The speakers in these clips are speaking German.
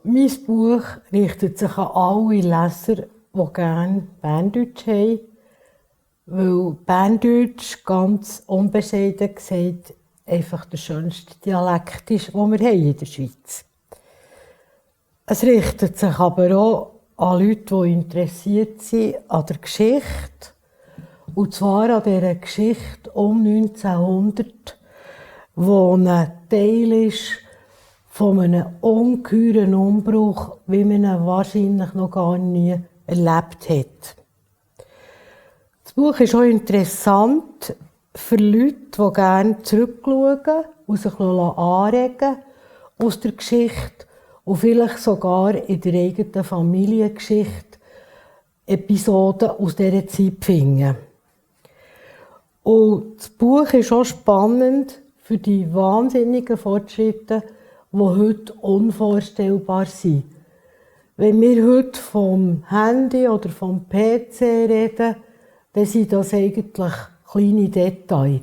Mein Buch richtet sich an alle Leser, die gerne Berndeutsch haben, weil Berndeutsch, ganz unbescheiden gesagt, einfach der schönste Dialekt ist, den wir haben in der Schweiz. Es richtet sich aber auch an Leute, die interessiert sind an der Geschichte, und zwar an dieser Geschichte um 1900, wo ein Teil ist von einem ungeheuren Umbruch, wie man ihn wahrscheinlich noch gar nie erlebt hat. Das Buch ist auch interessant für Leute, die gerne zurückschauen und sich anregen aus der Geschichte und vielleicht sogar in der eigenen Familiengeschichte Episoden aus dieser Zeit finden. Und das Buch ist auch spannend für die wahnsinnigen Fortschritte, die heute unvorstellbar sind. Wenn wir heute vom Handy oder vom PC reden, dann sind das eigentlich kleine Details.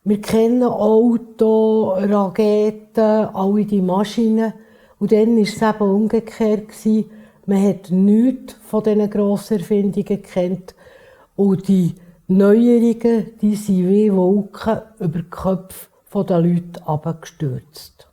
Wir kennen Auto, Raketen, alle die Maschinen. Und dann war es eben umgekehrt. Man hat nichts von diesen grossen Erfindungen gekannt. Und die Neuerungen, die sind wie Wolken über die Köpfe der Leute herabgestürzt.